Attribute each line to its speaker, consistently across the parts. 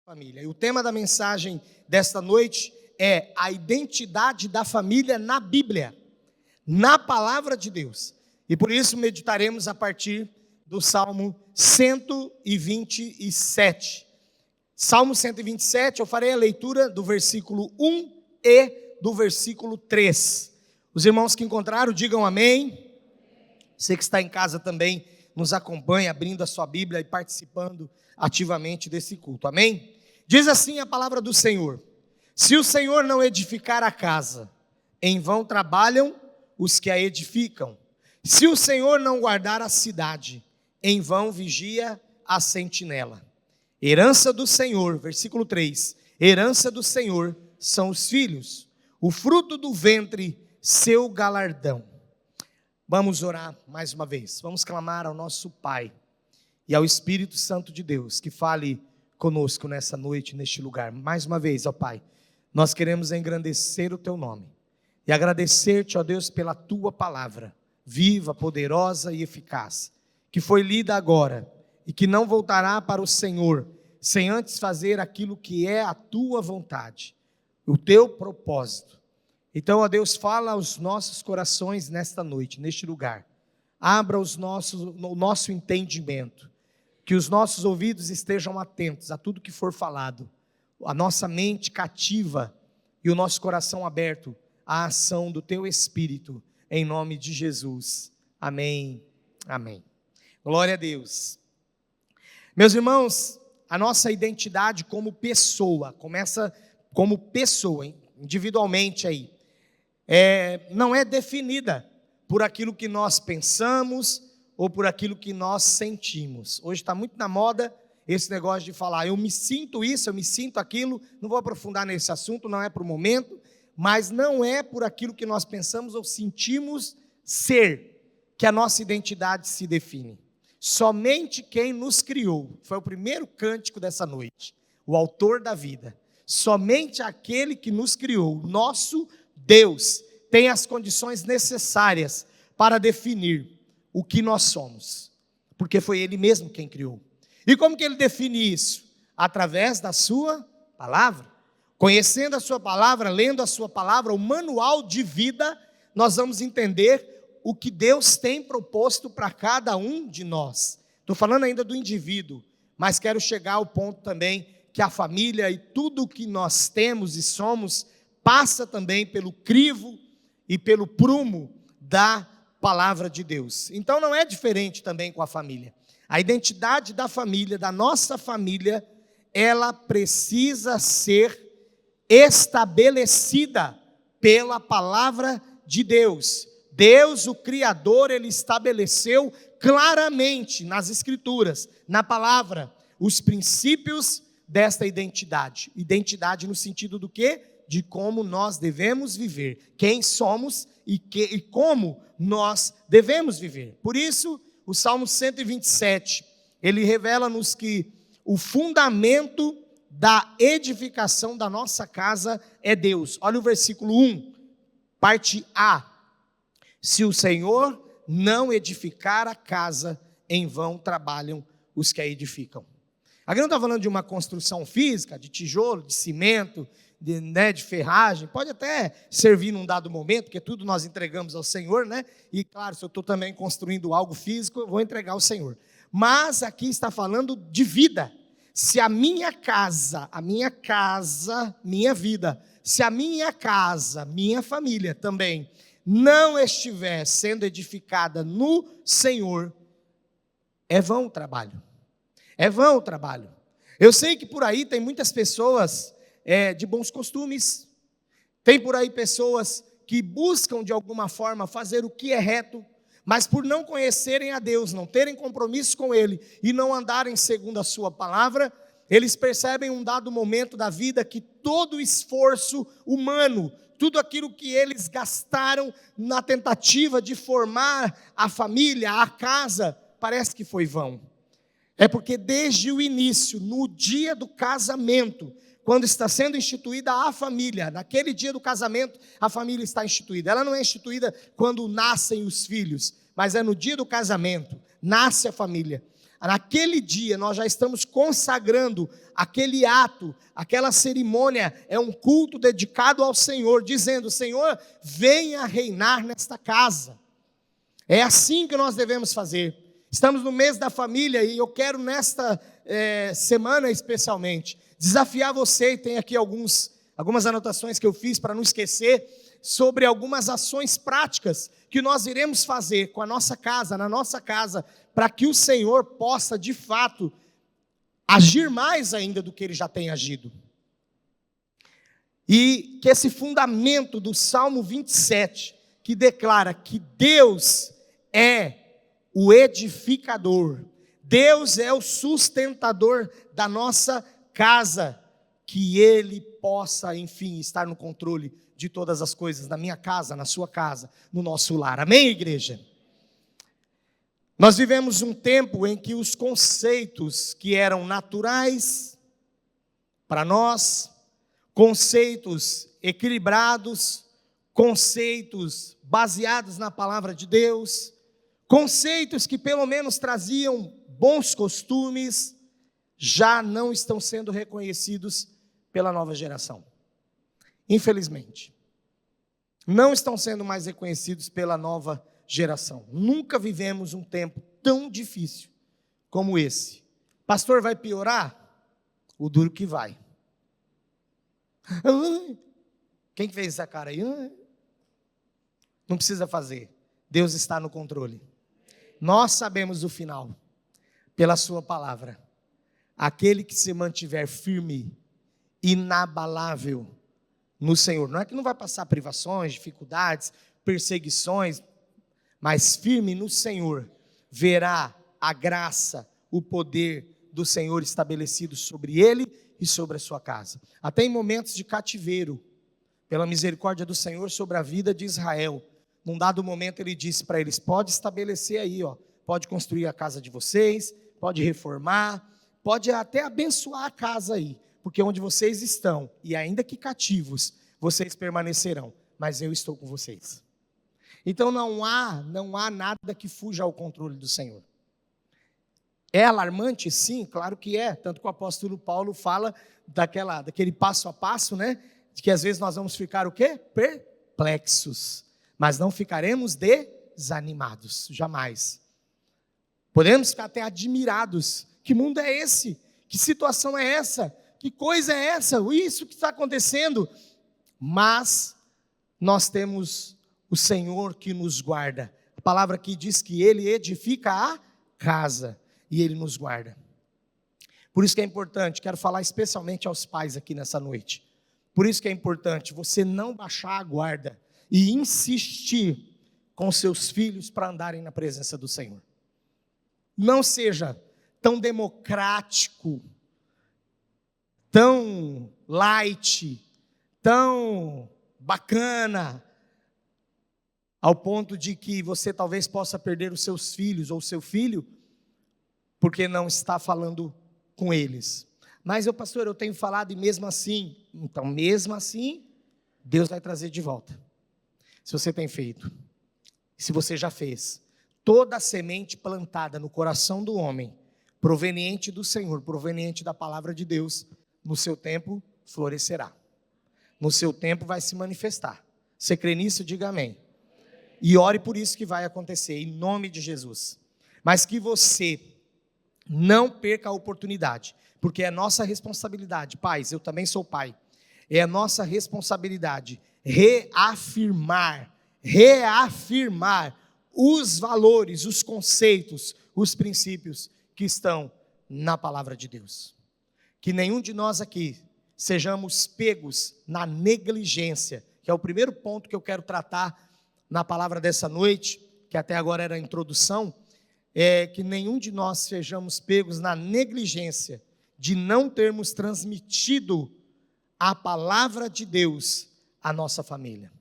Speaker 1: Família. E o tema da mensagem desta noite é a identidade da família na Bíblia, na palavra de Deus. E por isso meditaremos a partir do Salmo 127. Salmo 127, eu farei a leitura do versículo 1 e do versículo 3. Os irmãos que encontraram, digam amém. Você que está em casa também nos acompanha, abrindo a sua Bíblia e participando ativamente desse culto, amém? Diz assim a palavra do Senhor: se o Senhor não edificar a casa, em vão trabalham os que a edificam. Se o Senhor não guardar a cidade, em vão vigia a sentinela. Herança do Senhor, versículo 3, herança do Senhor são os filhos, o fruto do ventre, seu galardão. Vamos orar mais uma vez, vamos clamar ao nosso Pai e ao Espírito Santo de Deus, que fale conosco nessa noite, neste lugar. Mais uma vez, ó Pai, nós queremos engrandecer o Teu nome e agradecer-te, ó Deus, pela Tua palavra, viva, poderosa e eficaz, que foi lida agora e que não voltará para o Senhor, sem antes fazer aquilo que é a Tua vontade, o Teu propósito. Então, ó Deus, fala aos nossos corações nesta noite, neste lugar, abra o nosso entendimento, que os nossos ouvidos estejam atentos a tudo que for falado, a nossa mente cativa e o nosso coração aberto à ação do Teu Espírito, em nome de Jesus, amém, amém. Glória a Deus. Meus irmãos, a nossa identidade como pessoa, começa como pessoa, individualmente aí, não é definida por aquilo que nós pensamos ou por aquilo que nós sentimos. Hoje está muito na moda esse negócio de falar, eu me sinto isso, eu me sinto aquilo. Não vou aprofundar nesse assunto, não é para o momento, mas não é por aquilo que nós pensamos ou sentimos ser que a nossa identidade se define. Somente quem nos criou, foi o primeiro cântico dessa noite, o autor da vida, somente aquele que nos criou, nosso Deus, tem as condições necessárias para definir o que nós somos, porque foi Ele mesmo quem criou. E como que Ele define isso? Através da sua palavra. Conhecendo a sua palavra, lendo a sua palavra, o manual de vida, nós vamos entender o que Deus tem proposto para cada um de nós. Estou falando ainda do indivíduo, mas quero chegar ao ponto também que a família e tudo o que nós temos e somos, passa também pelo crivo e pelo prumo da palavra de Deus. Então não é diferente também com a família. A identidade da família, da nossa família, ela precisa ser estabelecida pela palavra de Deus. Deus, o Criador, Ele estabeleceu claramente nas Escrituras, na palavra, os princípios desta identidade. Identidade no sentido do quê? De como nós devemos viver, quem somos e como nós devemos viver. Por isso, o Salmo 127, ele revela-nos que o fundamento da edificação da nossa casa é Deus. Olha o versículo 1, parte A. Se o Senhor não edificar a casa, em vão trabalham os que a edificam. Aqui não está falando de uma construção física, de tijolo, de cimento, de ferragem, pode até servir num dado momento, porque tudo nós entregamos ao Senhor, né? E claro, se eu estou também construindo algo físico, eu vou entregar ao Senhor. Mas aqui está falando de vida. Se a minha casa, minha vida, se a minha casa, minha família também, não estiver sendo edificada no Senhor, é vão o trabalho. É vão o trabalho. Eu sei que por aí tem muitas pessoas de bons costumes, tem por aí pessoas que buscam de alguma forma fazer o que é reto, mas por não conhecerem a Deus, não terem compromisso com Ele e não andarem segundo a sua palavra, eles percebem um dado momento da vida que todo o esforço humano, tudo aquilo que eles gastaram na tentativa de formar a família, a casa, parece que foi vão. É porque desde o início, no dia do casamento, quando está sendo instituída a família, naquele dia do casamento, a família está instituída. Ela não é instituída quando nascem os filhos, mas é no dia do casamento, nasce a família. naquele dia nós já estamos consagrando aquele ato, aquela cerimônia, é um culto dedicado ao Senhor, dizendo: Senhor, venha reinar nesta casa. É assim que nós devemos fazer. Estamos no mês da família e eu quero nesta semana especialmente desafiar você, e tem aqui algumas anotações que eu fiz para não esquecer, sobre algumas ações práticas que nós iremos fazer com a nossa casa, na nossa casa, para que o Senhor possa de fato agir mais ainda do que Ele já tem agido. E que esse fundamento do Salmo 27, que declara que Deus é o edificador, Deus é o sustentador da nossa casa, que Ele possa, enfim, estar no controle de todas as coisas, na minha casa, na sua casa, no nosso lar. Amém, igreja? Nós vivemos um tempo em que os conceitos que eram naturais para nós, conceitos equilibrados, conceitos baseados na palavra de Deus, conceitos que pelo menos traziam bons costumes, já não estão sendo reconhecidos pela nova geração. Infelizmente, não estão sendo mais reconhecidos pela nova geração. Nunca vivemos um tempo tão difícil como esse. Pastor, vai piorar? O duro que vai. Quem fez essa cara aí? Não precisa fazer. Deus está no controle. Nós sabemos o final, pela sua palavra. Aquele que se mantiver firme, inabalável no Senhor. Não é que não vai passar privações, dificuldades, perseguições, mas firme no Senhor, verá a graça, o poder do Senhor estabelecido sobre ele e sobre a sua casa. Até em momentos de cativeiro, pela misericórdia do Senhor sobre a vida de Israel, num dado momento ele disse para eles: pode estabelecer aí, pode construir a casa de vocês, pode reformar, pode até abençoar a casa aí, porque onde vocês estão, e ainda que cativos, vocês permanecerão, mas eu estou com vocês. Então não há nada que fuja ao controle do Senhor. É alarmante? Sim, claro que é, tanto que o apóstolo Paulo fala daquele passo a passo, né, de que às vezes nós vamos ficar o quê? Perplexos, mas não ficaremos desanimados, jamais. Podemos ficar até admirados. Que mundo é esse? Que situação é essa? Que coisa é essa? Isso que está acontecendo? Mas nós temos o Senhor que nos guarda. A palavra aqui diz que Ele edifica a casa e Ele nos guarda. Por isso que é importante, quero falar especialmente aos pais aqui nessa noite. Por isso que é importante você não baixar a guarda e insistir com seus filhos para andarem na presença do Senhor. Não seja tão democrático, tão light, tão bacana, ao ponto de que você talvez possa perder os seus filhos ou seu filho, porque não está falando com eles. Mas pastor, eu tenho falado e mesmo assim, então mesmo assim, Deus vai trazer de volta. Se você tem feito, se você já fez, toda a semente plantada no coração do homem, proveniente do Senhor, proveniente da palavra de Deus, no seu tempo florescerá. No seu tempo vai se manifestar. Você crê nisso? Diga amém. E ore por isso que vai acontecer, em nome de Jesus. Mas que você não perca a oportunidade, porque é nossa responsabilidade, pais, eu também sou pai, é nossa responsabilidade reafirmar os valores, os conceitos, os princípios que estão na palavra de Deus. Que nenhum de nós aqui sejamos pegos na negligência, que é o primeiro ponto que eu quero tratar na palavra dessa noite, que até agora era a introdução, é que nenhum de nós sejamos pegos na negligência de não termos transmitido a palavra de Deus à nossa família.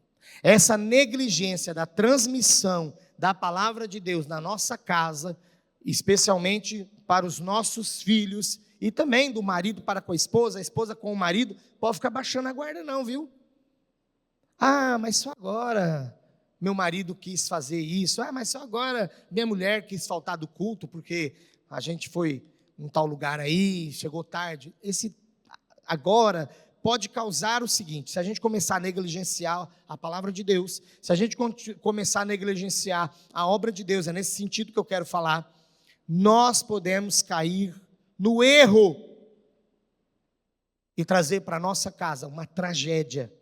Speaker 1: Essa negligência da transmissão da palavra de Deus na nossa casa, especialmente para os nossos filhos, e também do marido para com a esposa com o marido, pode ficar baixando a guarda não, viu? Mas só agora meu marido quis fazer isso, mas só agora minha mulher quis faltar do culto, porque a gente foi em tal lugar aí, chegou tarde. Esse agora pode causar o seguinte: se a gente começar a negligenciar a palavra de Deus, se a gente começar a negligenciar a obra de Deus, é nesse sentido que eu quero falar, nós podemos cair no erro e trazer para a nossa casa uma tragédia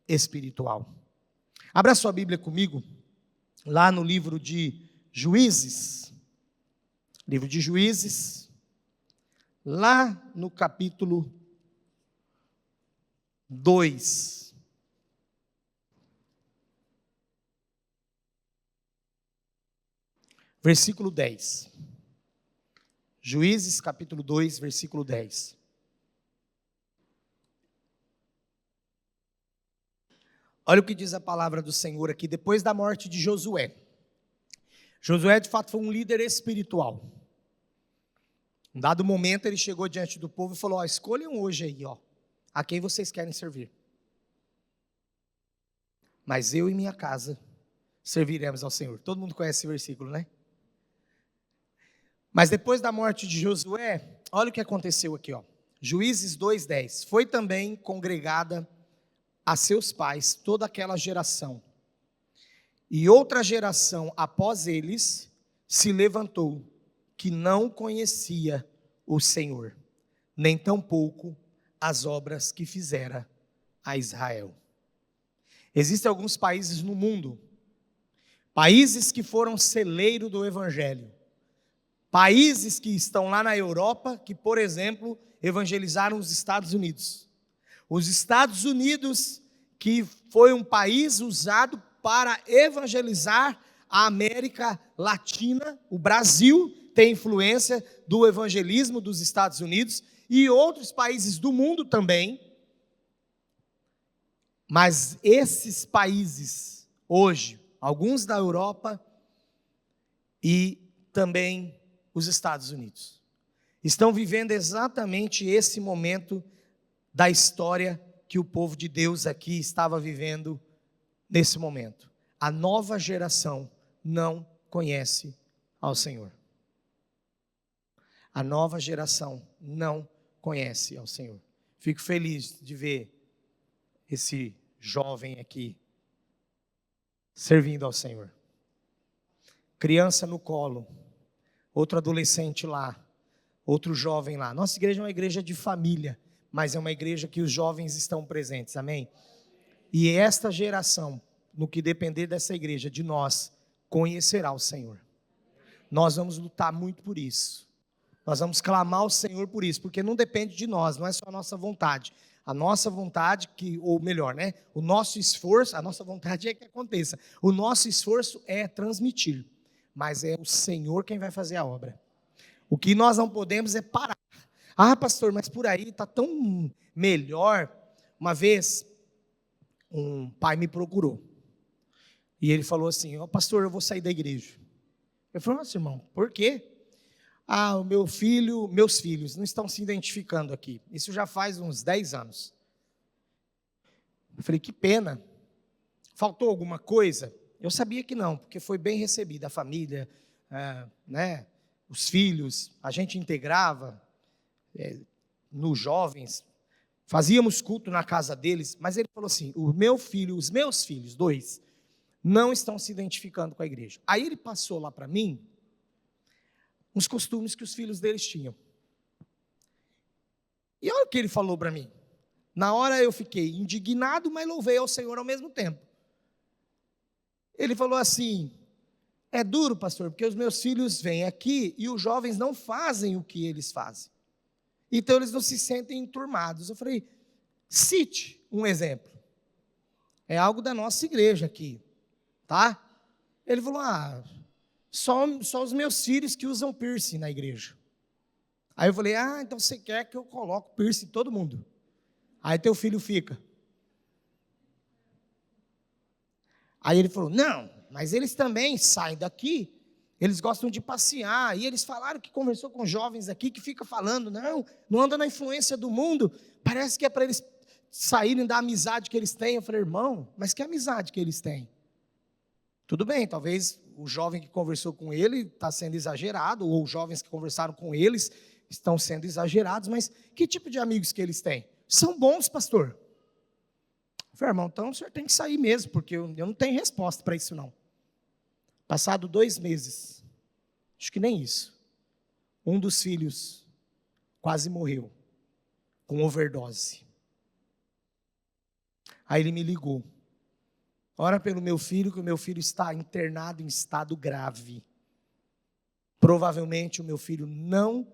Speaker 1: espiritual. Abra sua Bíblia comigo, lá no livro de Juízes, lá no capítulo 2. Versículo 10. Juízes capítulo 2, versículo 10. Olha o que diz a palavra do Senhor aqui, depois da morte de Josué. Josué, de fato, foi um líder espiritual. Em dado momento, ele chegou diante do povo e falou: escolham hoje aí, a quem vocês querem servir. Mas eu e minha casa serviremos ao Senhor. Todo mundo conhece esse versículo, né? Mas depois da morte de Josué, olha o que aconteceu aqui, Juízes 2:10. Foi também congregada a seus pais toda aquela geração. E outra geração após eles se levantou, que não conhecia o Senhor, nem tampouco as obras que fizera a Israel. Existem alguns países no mundo, países que foram celeiro do Evangelho, países que estão lá na Europa, que, por exemplo, evangelizaram os Estados Unidos. Os Estados Unidos, que foi um país usado para evangelizar a América Latina, o Brasil tem influência do evangelismo dos Estados Unidos e outros países do mundo também. Mas esses países, hoje, alguns da Europa e também os Estados Unidos, estão vivendo exatamente esse momento da história que o povo de Deus aqui estava vivendo nesse momento. A nova geração não conhece ao Senhor. A nova geração não conhece ao Senhor. Fico feliz de ver esse jovem aqui servindo ao Senhor. Criança no colo, outro adolescente lá, outro jovem lá. Nossa igreja é uma igreja de família, mas é uma igreja que os jovens estão presentes, amém? E esta geração, no que depender dessa igreja, de nós, conhecerá o Senhor. Nós vamos lutar muito por isso. Nós vamos clamar ao Senhor por isso, porque não depende de nós, não é só a nossa vontade. A nossa vontade, ou melhor, o nosso esforço, a nossa vontade é que aconteça. O nosso esforço é transmitir, mas é o Senhor quem vai fazer a obra. O que nós não podemos é parar. Ah, pastor, mas por aí está tão melhor. Uma vez, um pai me procurou. E ele falou assim: pastor, eu vou sair da igreja. Eu falei: nossa, irmão, por quê? Meus filhos não estão se identificando aqui. Isso já faz uns 10 anos. Eu falei: que pena. Faltou alguma coisa? Eu sabia que não, porque foi bem recebida a família, os filhos, a gente integrava nos jovens, fazíamos culto na casa deles, mas ele falou assim: os meus filhos, 2, não estão se identificando com a igreja. Aí ele passou lá para mim uns costumes que os filhos deles tinham. E olha o que ele falou para mim. Na hora eu fiquei indignado, mas louvei ao Senhor ao mesmo tempo. Ele falou assim: é duro, pastor, porque os meus filhos vêm aqui e os jovens não fazem o que eles fazem. Então eles não se sentem enturmados. Eu falei: cite um exemplo. É algo da nossa igreja aqui, tá? Ele falou: só os meus filhos que usam piercing na igreja. Aí eu falei: então você quer que eu coloque piercing em todo mundo? Aí teu filho fica. Aí ele falou: não, mas eles também saem daqui, eles gostam de passear, e eles falaram que conversou com jovens aqui, que fica falando, não anda na influência do mundo, parece que é para eles saírem da amizade que eles têm. Eu falei: irmão, mas que amizade que eles têm? Tudo bem, talvez o jovem que conversou com ele está sendo exagerado, ou os jovens que conversaram com eles estão sendo exagerados, mas que tipo de amigos que eles têm? São bons, pastor. Eu falei, irmão, então o senhor tem que sair mesmo, porque eu não tenho resposta para isso não. Passado 2 meses, acho que nem isso, um dos filhos quase morreu, com overdose. Aí ele me ligou, ora pelo meu filho, que o meu filho está internado em estado grave. Provavelmente o meu filho não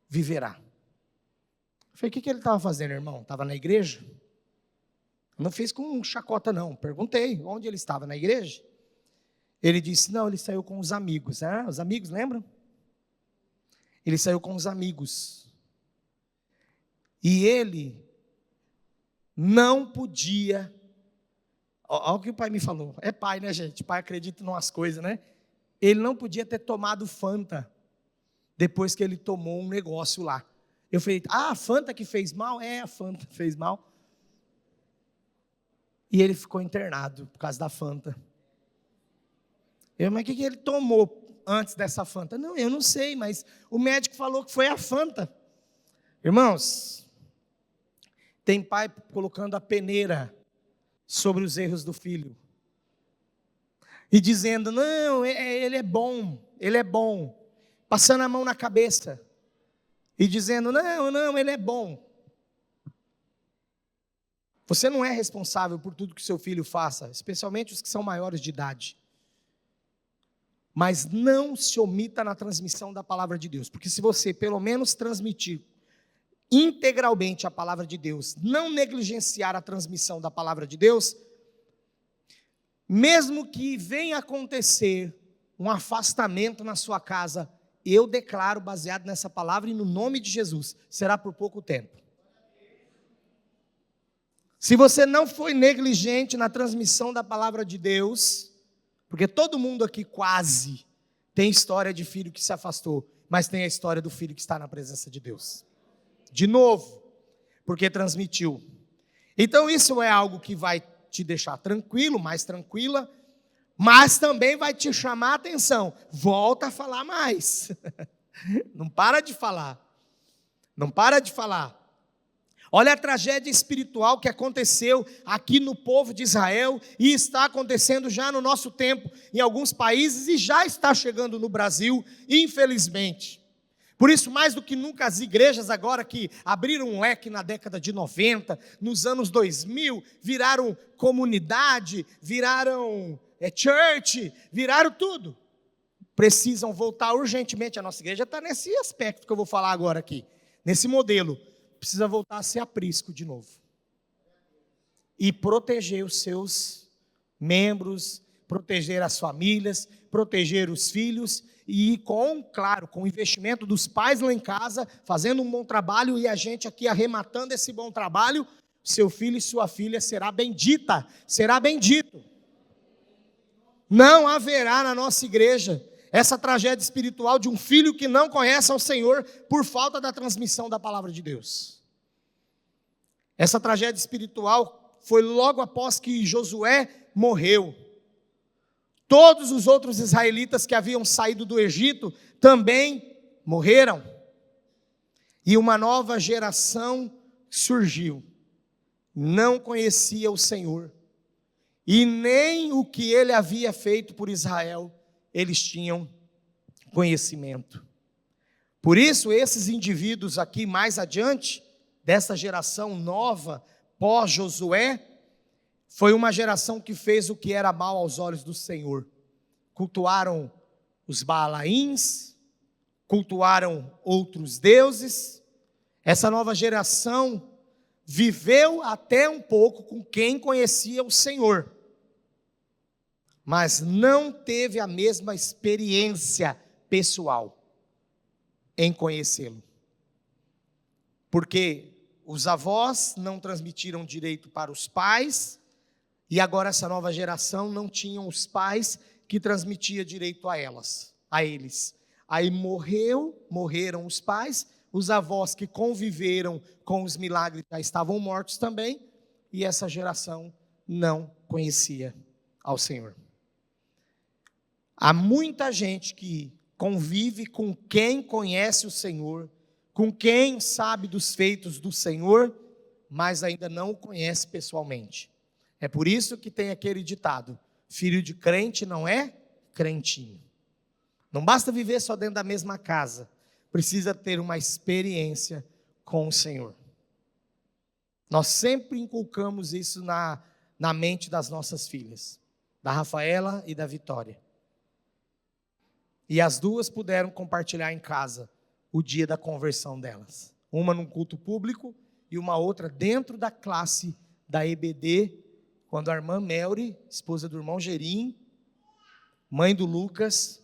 Speaker 1: viverá. Eu falei, o que ele estava fazendo, irmão? Estava na igreja? Não fiz com chacota não, perguntei, onde ele estava, na igreja? Ele disse, não, ele saiu com os amigos. Os amigos, lembram? Ele saiu com os amigos. E ele não podia, olha o que o pai me falou, é pai, né, gente? Pai acredita em umas coisas, né? Ele não podia ter tomado Fanta, depois que ele tomou um negócio lá. Eu falei, a Fanta que fez mal? A Fanta fez mal. E ele ficou internado por causa da Fanta. Mas o que ele tomou antes dessa Fanta? Não, eu não sei, mas o médico falou que foi a Fanta. Irmãos, tem pai colocando a peneira sobre os erros do filho. E dizendo, não, ele é bom. Passando a mão na cabeça. E dizendo, não, ele é bom. Você não é responsável por tudo que seu filho faça, especialmente os que são maiores de idade. Mas não se omita na transmissão da palavra de Deus, porque se você pelo menos transmitir integralmente a palavra de Deus, não negligenciar a transmissão da palavra de Deus, mesmo que venha acontecer um afastamento na sua casa, eu declaro baseado nessa palavra e no nome de Jesus, será por pouco tempo. Se você não foi negligente na transmissão da palavra de Deus, porque todo mundo aqui quase tem história de filho que se afastou, mas tem a história do filho que está na presença de Deus. De novo, porque transmitiu. Então isso é algo que vai te deixar tranquilo, mais tranquila, mas também vai te chamar a atenção. Volta a falar mais. Não para de falar. Não para de falar. Olha a tragédia espiritual que aconteceu aqui no povo de Israel e está acontecendo já no nosso tempo em alguns países e já está chegando no Brasil, infelizmente. Por isso, mais do que nunca, as igrejas agora que abriram um leque na década de 90, nos anos 2000, viraram comunidade, viraram church, viraram tudo. Precisam voltar urgentemente. A nossa igreja está nesse aspecto que eu vou falar agora aqui, nesse modelo. Precisa voltar a ser aprisco de novo. E proteger os seus membros, proteger as famílias, proteger os filhos e claro, com o investimento dos pais lá em casa, fazendo um bom trabalho e a gente aqui arrematando esse bom trabalho, seu filho e sua filha será bendita, será bendito. Não haverá na nossa igreja essa tragédia espiritual de um filho que não conhece ao Senhor por falta da transmissão da palavra de Deus. Essa tragédia espiritual foi logo após que Josué morreu. Todos os outros israelitas que haviam saído do Egito também morreram. E uma nova geração surgiu. Não conhecia o Senhor. E nem o que ele havia feito por Israel eles tinham conhecimento. Por isso, esses indivíduos aqui mais adiante, dessa geração nova, pós-Josué, foi uma geração que fez o que era mal aos olhos do Senhor. Cultuaram os Baalaíns, cultuaram outros deuses. Essa nova geração viveu até um pouco com quem conhecia o Senhor, mas não teve a mesma experiência pessoal em conhecê-lo. Porque os avós não transmitiram direito para os pais, e agora essa nova geração não tinham os pais que transmitiam direito a eles. Aí morreram os pais, os avós que conviveram com os milagres já estavam mortos também, e essa geração não conhecia ao Senhor. Há muita gente que convive com quem conhece o Senhor, com quem sabe dos feitos do Senhor, mas ainda não o conhece pessoalmente. É por isso que tem aquele ditado: filho de crente não é crentinho. Não basta viver só dentro da mesma casa, precisa ter uma experiência com o Senhor. Nós sempre inculcamos isso na mente das nossas filhas, da Rafaela e da Vitória. E as duas puderam compartilhar em casa o dia da conversão delas. Uma num culto público e uma outra dentro da classe da EBD, quando a irmã Melry, esposa do irmão Gerim, mãe do Lucas,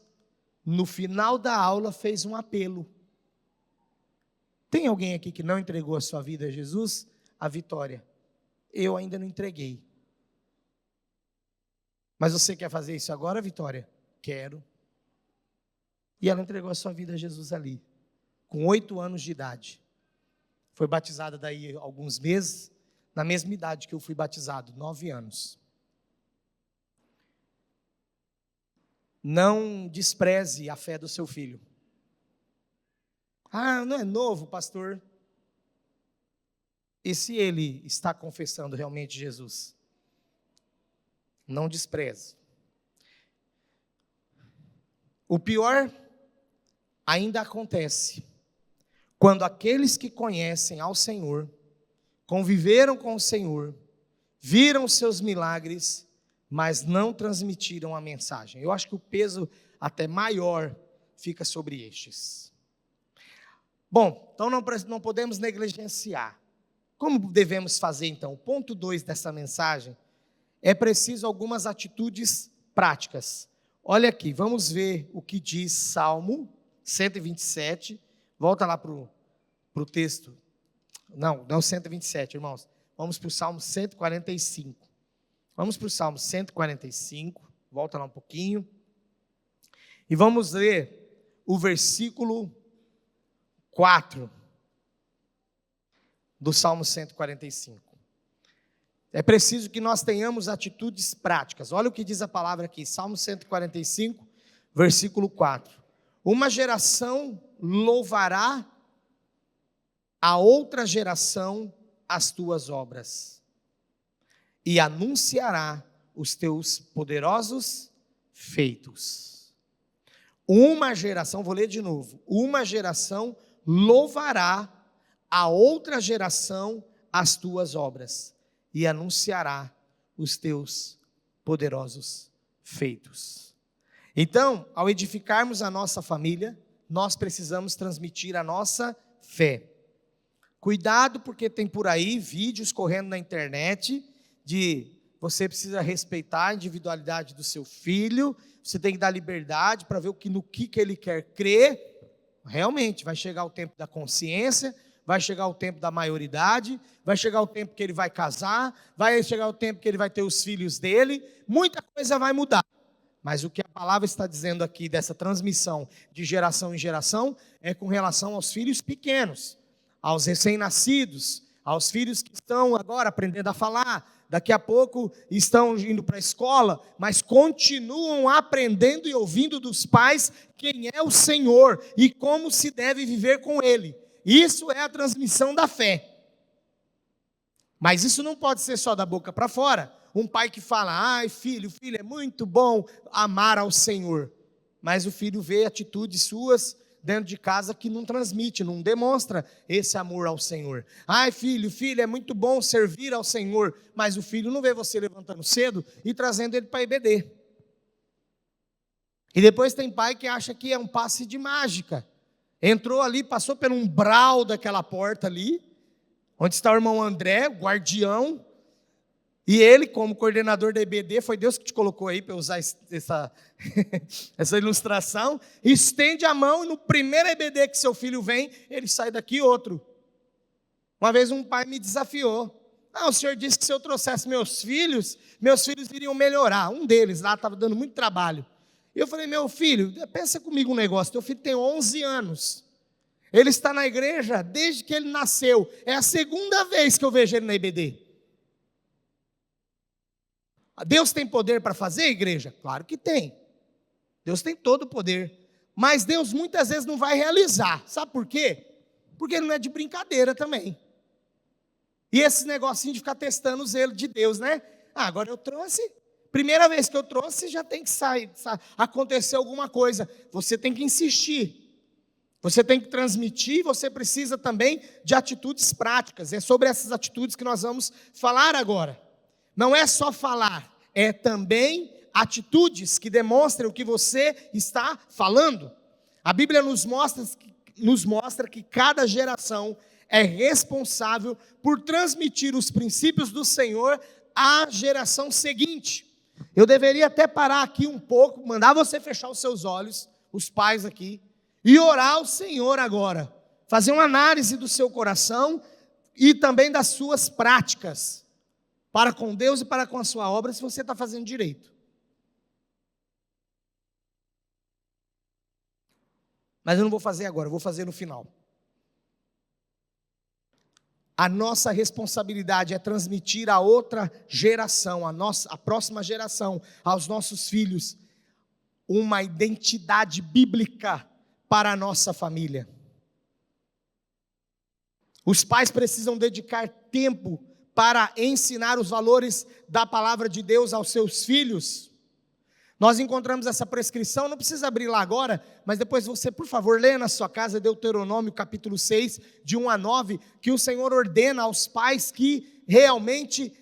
Speaker 1: no final da aula fez um apelo. Tem alguém aqui que não entregou a sua vida a Jesus? A Vitória. Eu ainda não entreguei. Mas você quer fazer isso agora, Vitória? Quero. E ela entregou a sua vida a Jesus ali, com 8 anos de idade. Foi batizada daí alguns meses, na mesma idade que eu fui batizado, 9 anos. Não despreze a fé do seu filho. Ah, não é novo, pastor. E se ele está confessando realmente Jesus? Não despreze. O pior ainda acontece quando aqueles que conhecem ao Senhor, conviveram com o Senhor, viram os seus milagres, mas não transmitiram a mensagem. Eu acho que o peso até maior fica sobre estes. Bom, então não podemos negligenciar. Como devemos fazer então? O ponto 2 dessa mensagem é preciso algumas atitudes práticas. Olha aqui, vamos ver o que diz Salmo 127. Volta lá para o texto. Não 127, irmãos. Vamos para o Salmo 145. Vamos para o Salmo 145. Volta lá um pouquinho. E vamos ler o versículo 4 do Salmo 145. É preciso que nós tenhamos atitudes práticas. Olha o que diz a palavra aqui, Salmo 145, versículo 4. Uma geração louvará a outra geração as tuas obras, e anunciará os teus poderosos feitos. Uma geração, vou ler de novo, uma geração louvará a outra geração as tuas obras, e anunciará os teus poderosos feitos. Então, ao edificarmos a nossa família, nós precisamos transmitir a nossa fé. Cuidado, porque tem por aí vídeos correndo na internet de você precisa respeitar a individualidade do seu filho, você tem que dar liberdade para ver no que ele quer crer. Realmente, vai chegar o tempo da consciência, vai chegar o tempo da maioridade, vai chegar o tempo que ele vai casar, vai chegar o tempo que ele vai ter os filhos dele, muita coisa vai mudar. Mas o que a palavra está dizendo aqui dessa transmissão de geração em geração é com relação aos filhos pequenos, aos recém-nascidos, aos filhos que estão agora aprendendo a falar, daqui a pouco estão indo para a escola, mas continuam aprendendo e ouvindo dos pais quem é o Senhor e como se deve viver com Ele. Isso é a transmissão da fé. Mas isso não pode ser só da boca para fora. Um pai que fala, ai filho, é muito bom amar ao Senhor. Mas o filho vê atitudes suas dentro de casa que não transmite, não demonstra esse amor ao Senhor. Ai filho, é muito bom servir ao Senhor. Mas o filho não vê você levantando cedo e trazendo ele para a EBD. E depois tem pai que acha que é um passe de mágica. Entrou ali, passou pelo umbral daquela porta ali, onde está o irmão André, o guardião, e ele, como coordenador da EBD, foi Deus que te colocou aí para usar essa ilustração, estende a mão e no primeiro EBD que seu filho vem, ele sai daqui outro. Uma vez um pai me desafiou. O senhor disse que se eu trouxesse meus filhos iriam melhorar. Um deles lá estava dando muito trabalho. E eu falei, meu filho, pensa comigo um negócio, teu filho tem 11 anos, ele está na igreja desde que ele nasceu, é a segunda vez que eu vejo ele na EBD. Deus tem poder para fazer, igreja? Claro que tem. Deus tem todo o poder. Mas Deus muitas vezes não vai realizar. Sabe por quê? Porque Ele não é de brincadeira também. E esse negocinho de ficar testando o zelo de Deus, né? Agora eu trouxe. Primeira vez que eu trouxe, já tem que acontecer alguma coisa. Você tem que insistir. Você tem que transmitir, você precisa também de atitudes práticas. É sobre essas atitudes que nós vamos falar agora. Não é só falar, é também atitudes que demonstram o que você está falando. A Bíblia nos mostra que cada geração é responsável por transmitir os princípios do Senhor à geração seguinte. Eu deveria até parar aqui um pouco, mandar você fechar os seus olhos, os pais aqui, e orar ao Senhor agora, fazer uma análise do seu coração e também das suas práticas, para com Deus e para com a sua obra, se você está fazendo direito. Mas eu não vou fazer agora, eu vou fazer no final. A nossa responsabilidade é transmitir a outra geração, a próxima geração, aos nossos filhos, uma identidade bíblica para a nossa família. Os pais precisam dedicar tempo para ensinar os valores da palavra de Deus aos seus filhos. Nós encontramos essa prescrição, não precisa abrir lá agora, mas depois você, por favor, leia na sua casa Deuteronômio capítulo 6, de 1 a 9, que o Senhor ordena aos pais que realmente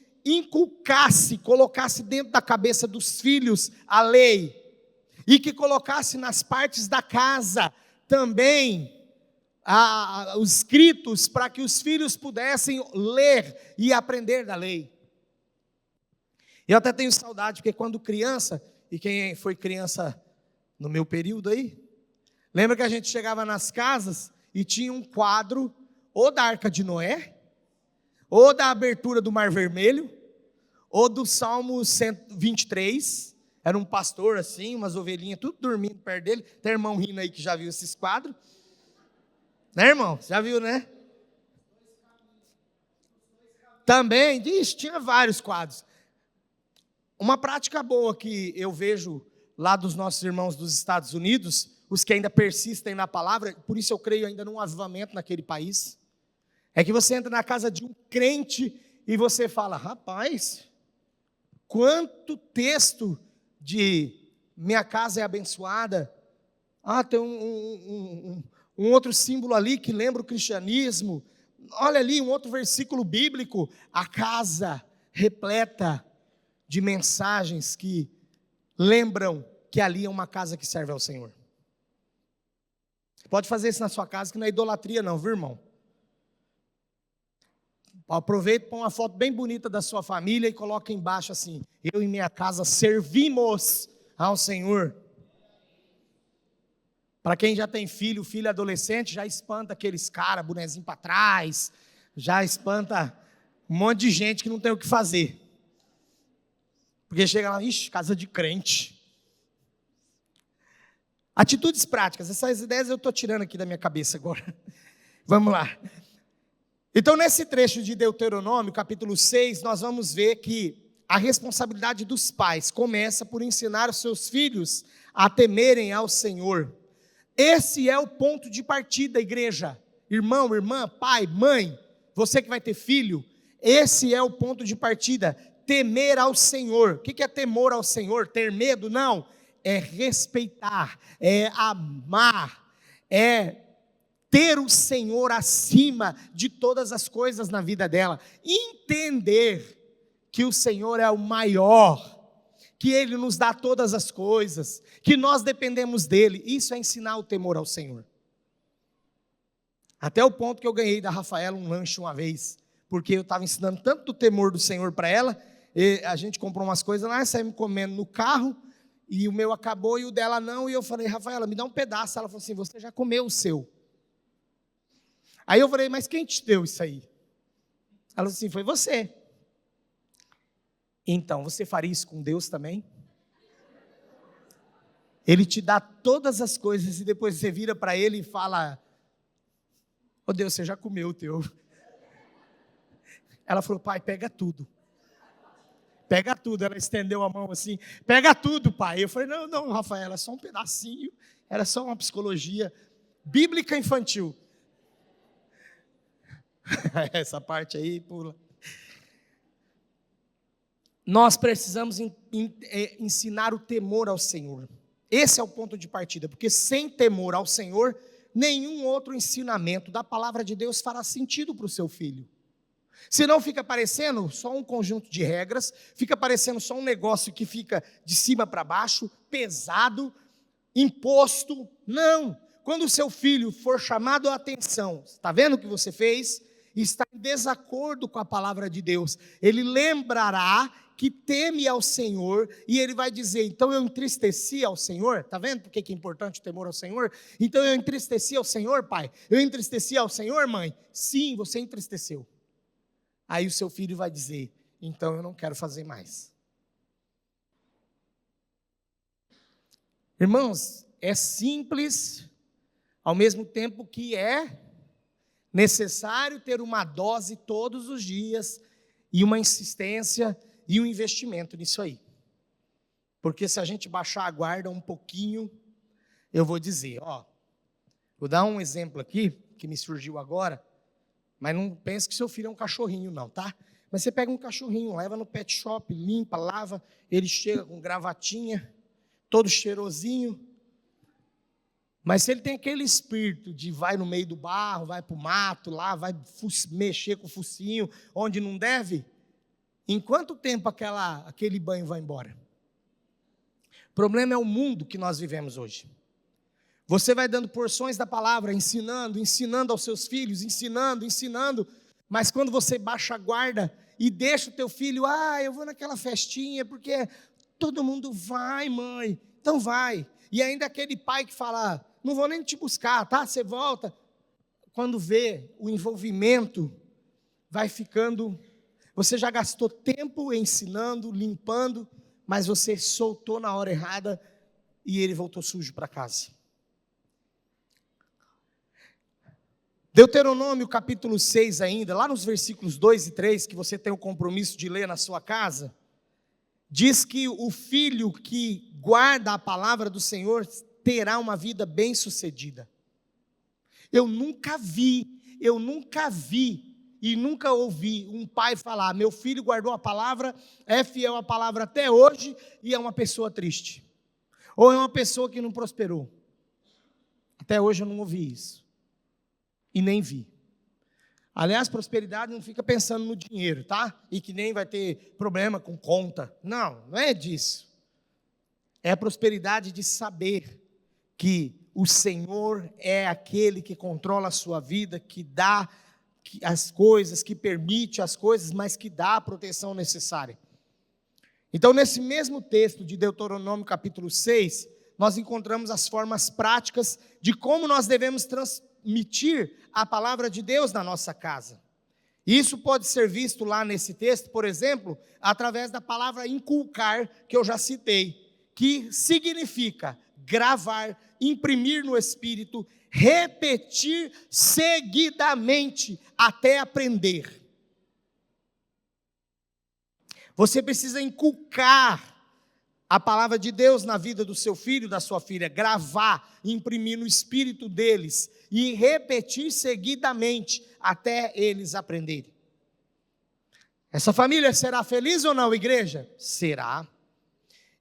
Speaker 1: colocasse dentro da cabeça dos filhos a lei, e que colocasse nas partes da casa também os escritos para que os filhos pudessem ler e aprender da lei. Eu até tenho saudade, porque quando criança, e quem foi criança no meu período aí, lembra que a gente chegava nas casas e tinha um quadro, ou da Arca de Noé, ou da abertura do Mar Vermelho, ou do Salmo 123, era um pastor assim, umas ovelhinhas, tudo dormindo perto dele, tem irmão rindo aí que já viu esses quadros, né irmão? Já viu, né? Também, tinha vários quadros. Uma prática boa que eu vejo lá dos nossos irmãos dos Estados Unidos, os que ainda persistem na palavra, por isso eu creio ainda num avivamento naquele país, é que você entra na casa de um crente e você fala, rapaz, quanto texto de minha casa é abençoada, tem um outro símbolo ali que lembra o cristianismo, olha ali um outro versículo bíblico, a casa repleta de mensagens que lembram que ali é uma casa que serve ao Senhor. Pode fazer isso na sua casa, que não é idolatria não, viu irmão? Aproveita, põe uma foto bem bonita da sua família e coloca embaixo assim, eu e minha casa servimos ao Senhor. Para quem já tem filho adolescente, já espanta aqueles caras, bonezinho para trás, já espanta um monte de gente que não tem o que fazer. Porque chega lá, casa de crente. Atitudes práticas, essas ideias eu estou tirando aqui da minha cabeça agora. Vamos lá. Então, nesse trecho de Deuteronômio, capítulo 6, nós vamos ver que a responsabilidade dos pais começa por ensinar os seus filhos a temerem ao Senhor. Esse é o ponto de partida, igreja. Irmão, irmã, pai, mãe, você que vai ter filho, esse é o ponto de partida. Temer ao Senhor. O que é temor ao Senhor? Ter medo? Não. É respeitar, é amar, é ter o Senhor acima de todas as coisas na vida dela. Entender que o Senhor é o maior, que Ele nos dá todas as coisas, que nós dependemos dEle. Isso é ensinar o temor ao Senhor. Até o ponto que eu ganhei da Rafaela um lanche uma vez, porque eu estava ensinando tanto o temor do Senhor para ela, e a gente comprou umas coisas lá, saímos comendo no carro, e o meu acabou e o dela não, e eu falei, Rafaela, me dá um pedaço. Ela falou assim, você já comeu o seu. Aí eu falei, mas quem te deu isso aí? Ela falou assim, foi você. Então, você faria isso com Deus também? Ele te dá todas as coisas e depois você vira para Ele e fala, Deus, você já comeu o teu. Ela falou, pai, pega tudo. Pega tudo. Ela estendeu a mão assim, pega tudo, pai. Eu falei, não, Rafaela, é só um pedacinho. Era só uma psicologia bíblica infantil. Essa parte aí, pula. Nós precisamos ensinar o temor ao Senhor. Esse é o ponto de partida, porque sem temor ao Senhor, nenhum outro ensinamento da palavra de Deus fará sentido para o seu filho. Senão fica parecendo só um conjunto de regras, fica parecendo só um negócio que fica de cima para baixo, pesado, imposto. Não, quando o seu filho for chamado a atenção, está vendo o que você fez? Está em desacordo com a palavra de Deus, ele lembrará que teme ao Senhor, e ele vai dizer, então eu entristeci ao Senhor, está vendo porque que é importante o temor ao Senhor? Então eu entristeci ao Senhor, pai? Eu entristeci ao Senhor, mãe? Sim, você entristeceu. Aí o seu filho vai dizer, então eu não quero fazer mais. Irmãos, é simples, ao mesmo tempo que é necessário ter uma dose todos os dias, e uma insistência, e um investimento nisso aí. Porque se a gente baixar a guarda um pouquinho, eu vou dizer, vou dar um exemplo aqui, que me surgiu agora, mas não pense que seu filho é um cachorrinho não, tá? Mas você pega um cachorrinho, leva no pet shop, limpa, lava, ele chega com gravatinha, todo cheirosinho, mas se ele tem aquele espírito de vai no meio do barro, vai para o mato lá, vai mexer com o focinho onde não deve, em quanto tempo aquele banho vai embora? O problema é o mundo que nós vivemos hoje. Você vai dando porções da palavra, ensinando aos seus filhos, ensinando, mas quando você baixa a guarda e deixa o teu filho, eu vou naquela festinha, porque todo mundo vai, mãe, então vai. E ainda aquele pai que fala, não vou nem te buscar, tá? Você volta. Quando vê o envolvimento, vai ficando, você já gastou tempo ensinando, limpando, mas você soltou na hora errada e ele voltou sujo para casa. Deuteronômio capítulo 6 ainda, lá nos versículos 2 e 3, que você tem o compromisso de ler na sua casa, diz que o filho que guarda a palavra do Senhor terá uma vida bem-sucedida. Eu nunca vi e nunca ouvi um pai falar, meu filho guardou a palavra, é fiel à palavra até hoje e é uma pessoa triste. Ou é uma pessoa que não prosperou. Até hoje eu não ouvi isso. E nem vi. Aliás, prosperidade não fica pensando no dinheiro, tá? E que nem vai ter problema com conta. Não é disso. É a prosperidade de saber que o Senhor é aquele que controla a sua vida, que dá as coisas, que permite as coisas, mas que dá a proteção necessária. Então, nesse mesmo texto de Deuteronômio capítulo 6, nós encontramos as formas práticas de como nós devemos transmitir a palavra de Deus na nossa casa. Isso pode ser visto lá nesse texto, por exemplo, através da palavra inculcar, que eu já citei, que significa gravar, imprimir no espírito, repetir seguidamente até aprender. Você precisa inculcar a palavra de Deus na vida do seu filho, da sua filha, gravar, imprimir no espírito deles e repetir seguidamente até eles aprenderem. Essa família será feliz ou não, igreja? Será.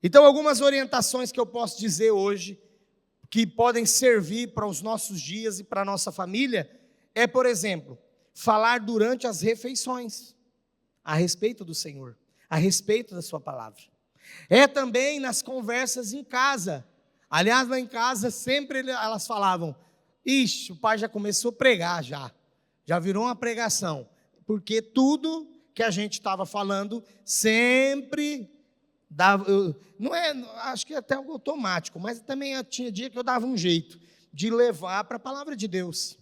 Speaker 1: Então, algumas orientações que eu posso dizer hoje, que podem servir para os nossos dias e para a nossa família, é, por exemplo, falar durante as refeições, a respeito do Senhor, a respeito da sua palavra. É também nas conversas em casa. Aliás, lá em casa, sempre elas falavam, o pai já começou a pregar já virou uma pregação, porque tudo que a gente estava falando sempre dava, acho que até algo automático, mas também tinha dia que eu dava um jeito de levar para a palavra de Deus.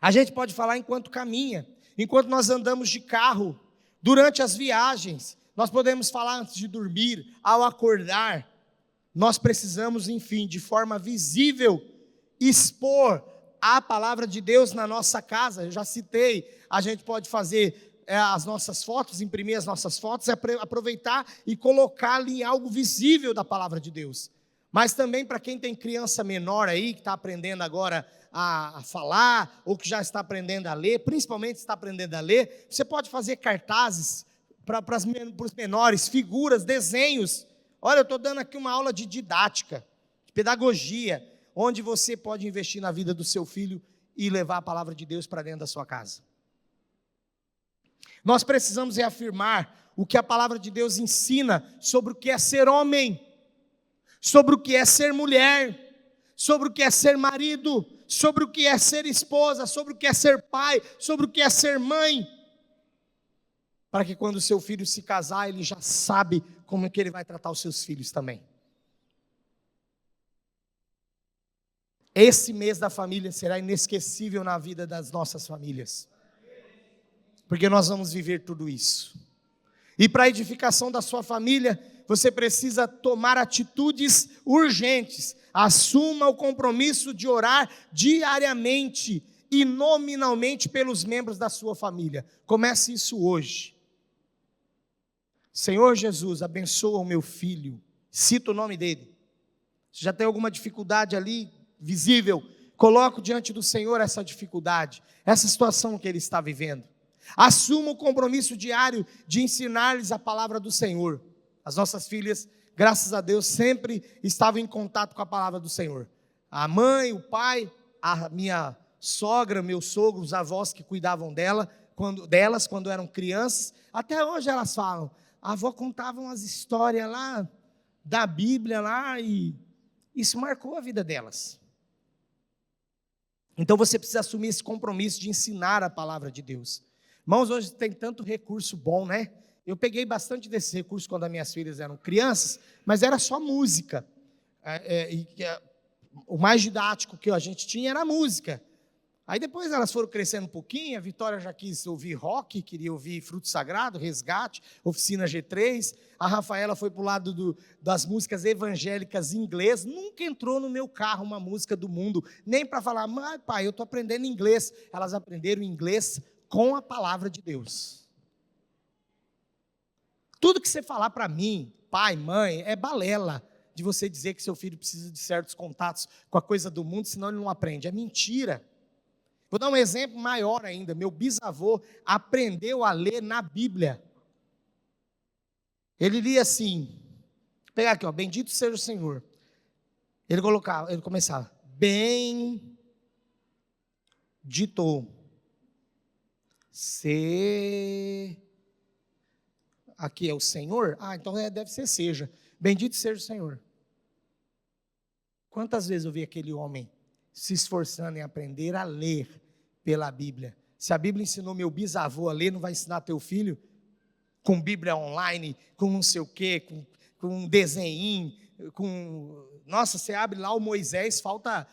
Speaker 1: A gente pode falar enquanto caminha, enquanto nós andamos de carro, durante as viagens, nós podemos falar antes de dormir, ao acordar. Nós precisamos, enfim, de forma visível, expor a palavra de Deus na nossa casa. Eu já citei, a gente pode fazer as nossas fotos, imprimir as nossas fotos, é aproveitar e colocar ali algo visível da palavra de Deus. Mas também para quem tem criança menor aí, que está aprendendo agora a falar, ou que já está aprendendo a ler, principalmente está aprendendo a ler, você pode fazer cartazes para os menores, figuras, desenhos. Olha, eu estou dando aqui uma aula de didática, de pedagogia, onde você pode investir na vida do seu filho e levar a palavra de Deus para dentro da sua casa. Nós precisamos reafirmar o que a palavra de Deus ensina sobre o que é ser homem, sobre o que é ser mulher, sobre o que é ser marido, sobre o que é ser esposa, sobre o que é ser pai, sobre o que é ser mãe, para que quando o seu filho se casar, ele já sabe como é que ele vai tratar os seus filhos também. Esse mês da família será inesquecível na vida das nossas famílias, porque nós vamos viver tudo isso. E para a edificação da sua família, você precisa tomar atitudes urgentes. Assuma o compromisso de orar diariamente e nominalmente pelos membros da sua família. Comece isso hoje. Senhor Jesus, abençoa o meu filho. Cita o nome dele. Se já tem alguma dificuldade ali, visível, coloco diante do Senhor essa dificuldade, essa situação que ele está vivendo. Assuma o compromisso diário de ensinar-lhes a palavra do Senhor. As nossas filhas, graças a Deus, sempre estavam em contato com a palavra do Senhor. A mãe, o pai, a minha sogra, meu sogro, os avós que cuidavam delas quando eram crianças, até hoje elas falam, a avó contava umas histórias lá da Bíblia lá e isso marcou a vida delas. Então você precisa assumir esse compromisso de ensinar a palavra de Deus. Irmãos, hoje tem tanto recurso bom, né? Eu peguei bastante desses recursos quando as minhas filhas eram crianças, mas era só música. O mais didático que a gente tinha era a música. Aí depois elas foram crescendo um pouquinho, a Vitória já quis ouvir rock, queria ouvir Fruto Sagrado, Resgate, Oficina G3, a Rafaela foi para o lado das músicas evangélicas em inglês, nunca entrou no meu carro uma música do mundo, nem para falar, mas pai, eu estou aprendendo inglês. Elas aprenderam inglês com a palavra de Deus. Tudo que você falar para mim, pai, mãe, é balela de você dizer que seu filho precisa de certos contatos com a coisa do mundo, senão ele não aprende. É mentira. Vou dar um exemplo maior ainda. Meu bisavô aprendeu a ler na Bíblia. Ele lia assim, vou pegar aqui, ó, bendito seja o Senhor. Ele começava, bendito se... Aqui é o Senhor? Então deve ser seja. Bendito seja o Senhor. Quantas vezes eu vi aquele homem se esforçando em aprender a ler pela Bíblia? Se a Bíblia ensinou meu bisavô a ler, não vai ensinar teu filho? Com Bíblia online, com não sei o quê, com um desenho, Nossa, você abre lá o Moisés, falta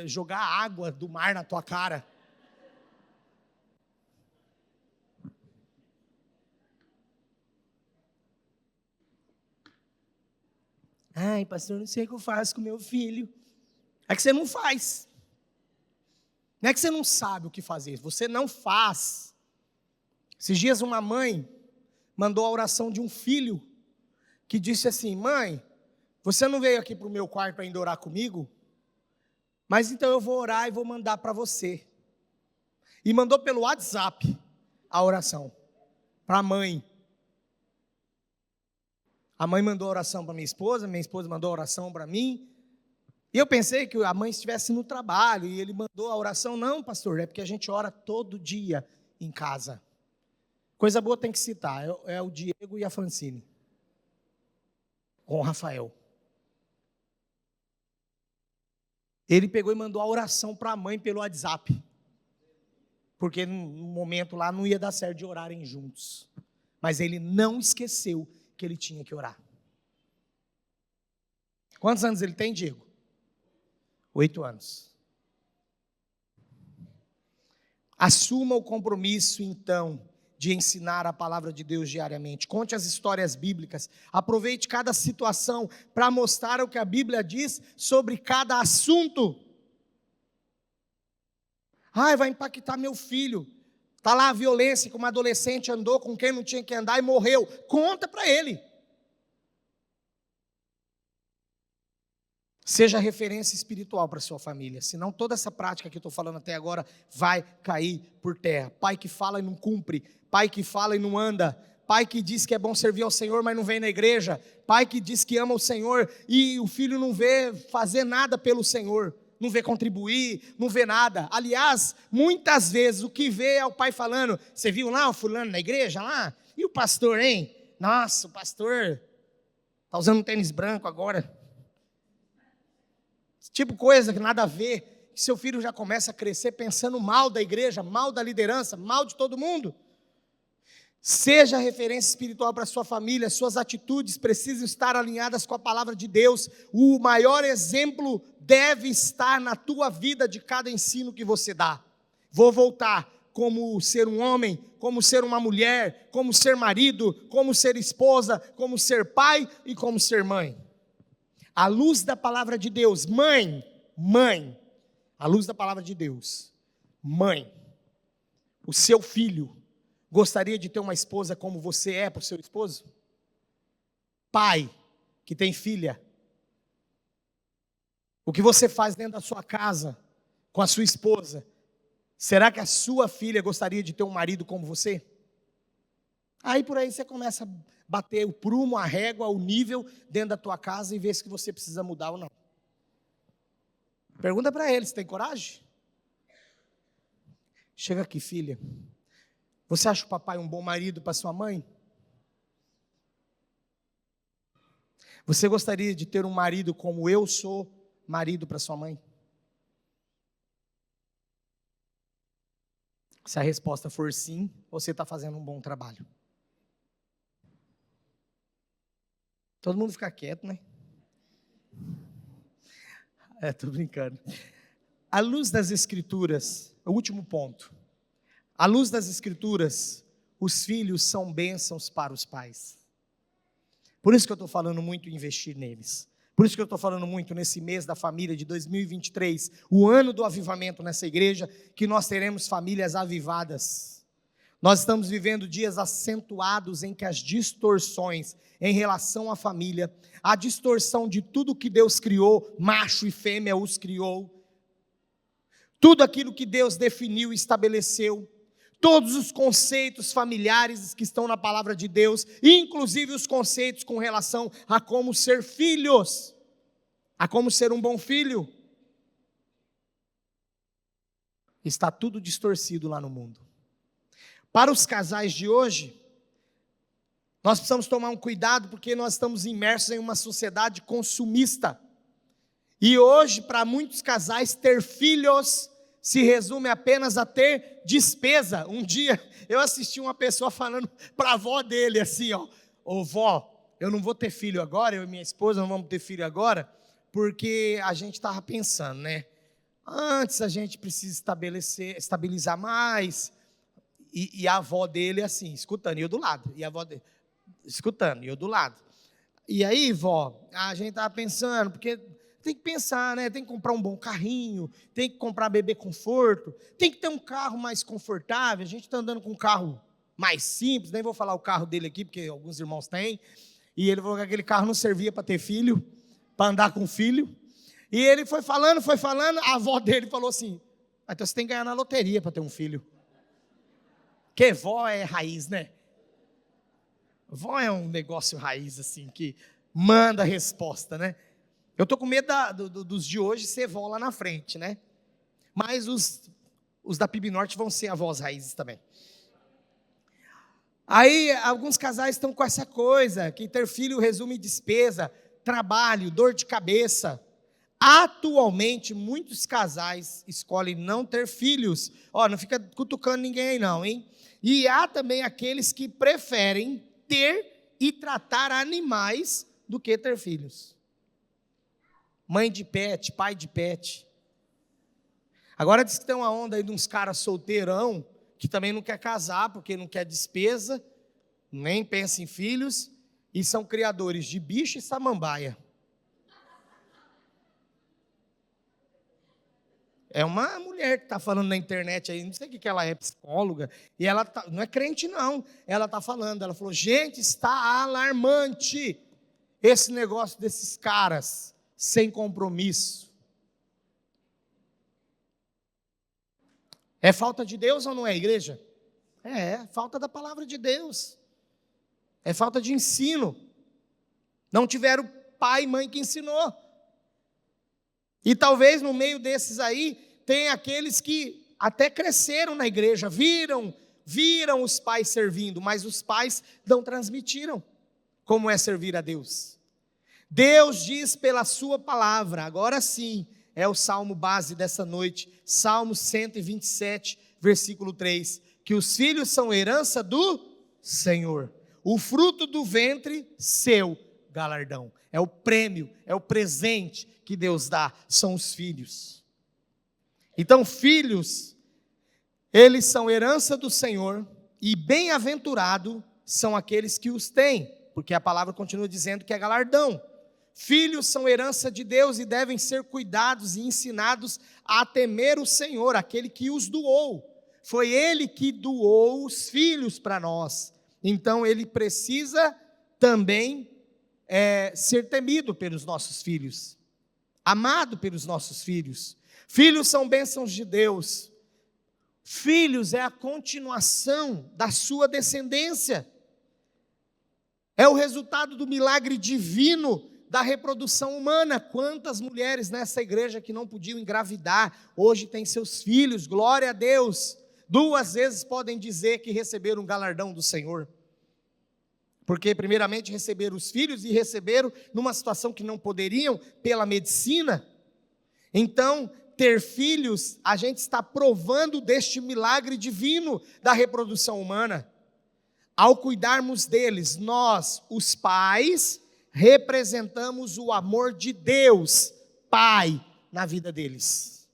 Speaker 1: jogar água do mar na tua cara. Ai, pastor, não sei o que eu faço com meu filho. É que você não faz. Não é que você não sabe o que fazer, você não faz. Esses dias uma mãe mandou a oração de um filho que disse assim, mãe, você não veio aqui para o meu quarto para ainda orar comigo? Mas então eu vou orar e vou mandar para você. E mandou pelo WhatsApp a oração para a mãe. A mãe mandou a oração para minha esposa mandou a oração para mim. E eu pensei que a mãe estivesse no trabalho e ele mandou a oração. Não, pastor, é porque a gente ora todo dia em casa. Coisa boa tem que citar, é o Diego e a Francine. Com o Rafael. Ele pegou e mandou a oração para a mãe pelo WhatsApp. Porque no momento lá não ia dar certo de orarem juntos. Mas ele não esqueceu que ele tinha que orar. Quantos anos ele tem, Diego? 8 anos. Assuma o compromisso, então, de ensinar a palavra de Deus diariamente. Conte as histórias bíblicas. Aproveite cada situação para mostrar o que a Bíblia diz sobre cada assunto. Vai impactar meu filho. Está lá a violência que uma adolescente andou com quem não tinha que andar e morreu. Conta para ele. Seja referência espiritual para sua família, senão toda essa prática que eu estou falando até agora vai cair por terra. Pai que fala e não cumpre, pai que fala e não anda, pai que diz que é bom servir ao Senhor, mas não vem na igreja, pai que diz que ama o Senhor e o filho não vê fazer nada pelo Senhor, não vê contribuir, não vê nada. Aliás, muitas vezes o que vê é o pai falando: você viu lá o fulano na igreja lá? E o pastor, hein? Nossa, o pastor está usando um tênis branco agora. Tipo coisa que nada a ver, que seu filho já começa a crescer pensando mal da igreja, mal da liderança, mal de todo mundo. Seja referência espiritual para sua família, suas atitudes precisam estar alinhadas com a palavra de Deus. O maior exemplo deve estar na tua vida de cada ensino que você dá. Vou voltar: como ser um homem, como ser uma mulher, como ser marido, como ser esposa, como ser pai e como ser mãe. À luz da palavra de Deus, mãe, à luz da palavra de Deus, mãe, o seu filho gostaria de ter uma esposa como você é para o seu esposo? Pai, que tem filha, o que você faz dentro da sua casa, com a sua esposa, será que a sua filha gostaria de ter um marido como você? Aí por aí você começa a bater o prumo, a régua, o nível dentro da tua casa e ver se você precisa mudar ou não. Pergunta para ele, você tem coragem? Chega aqui, filha. Você acha o papai um bom marido para sua mãe? Você gostaria de ter um marido como eu sou marido para sua mãe? Se a resposta for sim, você está fazendo um bom trabalho. Todo mundo fica quieto, né? Estou brincando. À luz das Escrituras, o último ponto. À luz das Escrituras, os filhos são bênçãos para os pais. Por isso que eu estou falando muito em investir neles. Por isso que eu estou falando muito nesse mês da família de 2023, o ano do avivamento nessa igreja, que nós teremos famílias avivadas. Nós estamos vivendo dias acentuados em que as distorções em relação à família, a distorção de tudo que Deus criou, macho e fêmea os criou, tudo aquilo que Deus definiu e estabeleceu, todos os conceitos familiares que estão na palavra de Deus, inclusive os conceitos com relação a como ser filhos, a como ser um bom filho, está tudo distorcido lá no mundo. Para os casais de hoje, nós precisamos tomar um cuidado, porque nós estamos imersos em uma sociedade consumista. E hoje, para muitos casais, ter filhos se resume apenas a ter despesa. Um dia, eu assisti uma pessoa falando para a avó dele assim, ô vó, eu não vou ter filho agora, eu e minha esposa não vamos ter filho agora, porque a gente estava pensando, né? Antes a gente precisa estabilizar mais. E a avó dele assim, escutando, e eu do lado. E a avó dele, escutando, e eu do lado. E aí, vó, a gente estava pensando, porque tem que pensar, né? Tem que comprar um bom carrinho, tem que comprar bebê conforto, tem que ter um carro mais confortável. A gente está andando com um carro mais simples, nem vou falar o carro dele aqui, porque alguns irmãos têm. E ele falou que aquele carro não servia para ter filho, para andar com filho. E ele foi falando, a avó dele falou assim: então você tem que ganhar na loteria para ter um filho. Porque vó é raiz, né? Vó é um negócio raiz, assim, que manda a resposta, né? Eu estou com medo dos de hoje ser vó lá na frente, né? Mas os da PIB Norte vão ser avós raízes também. Aí, alguns casais estão com essa coisa, que ter filho resume despesa, trabalho, dor de cabeça. Atualmente, muitos casais escolhem não ter filhos. Não fica cutucando ninguém aí não, hein? E há também aqueles que preferem ter e tratar animais do que ter filhos. Mãe de pet, pai de pet. Agora diz que tem uma onda aí de uns caras solteirão, que também não quer casar, porque não quer despesa, nem pensa em filhos, e são criadores de bicho e samambaia. É uma mulher que está falando na internet aí, não sei o que ela é, psicóloga, e ela não é crente não, ela está falando, ela falou, gente, está alarmante esse negócio desses caras sem compromisso. É falta de Deus ou não é, igreja? É falta da palavra de Deus, é falta de ensino, não tiveram pai e mãe que ensinou, e talvez no meio desses aí, tem aqueles que até cresceram na igreja, viram os pais servindo, mas os pais não transmitiram como é servir a Deus. Deus diz pela sua palavra, agora sim, é o salmo base dessa noite, Salmo 127, versículo 3, que os filhos são herança do Senhor, o fruto do ventre, seu galardão. É o prêmio, é o presente que Deus dá, são os filhos. Então, filhos, eles são herança do Senhor, e bem-aventurado são aqueles que os têm, porque a palavra continua dizendo que é galardão. Filhos são herança de Deus e devem ser cuidados e ensinados a temer o Senhor, aquele que os doou. Foi Ele que doou os filhos para nós. Então, Ele precisa também ser temido pelos nossos filhos, amado pelos nossos filhos. Filhos são bênçãos de Deus. Filhos é a continuação da sua descendência. É o resultado do milagre divino da reprodução humana. Quantas mulheres nessa igreja que não podiam engravidar, hoje têm seus filhos, glória a Deus. 2 vezes podem dizer que receberam um galardão do Senhor. Porque primeiramente receberam os filhos e receberam numa situação que não poderiam pela medicina. Então, ter filhos, a gente está provando deste milagre divino da reprodução humana. Ao cuidarmos deles, nós, os pais, representamos o amor de Deus, Pai, na vida deles.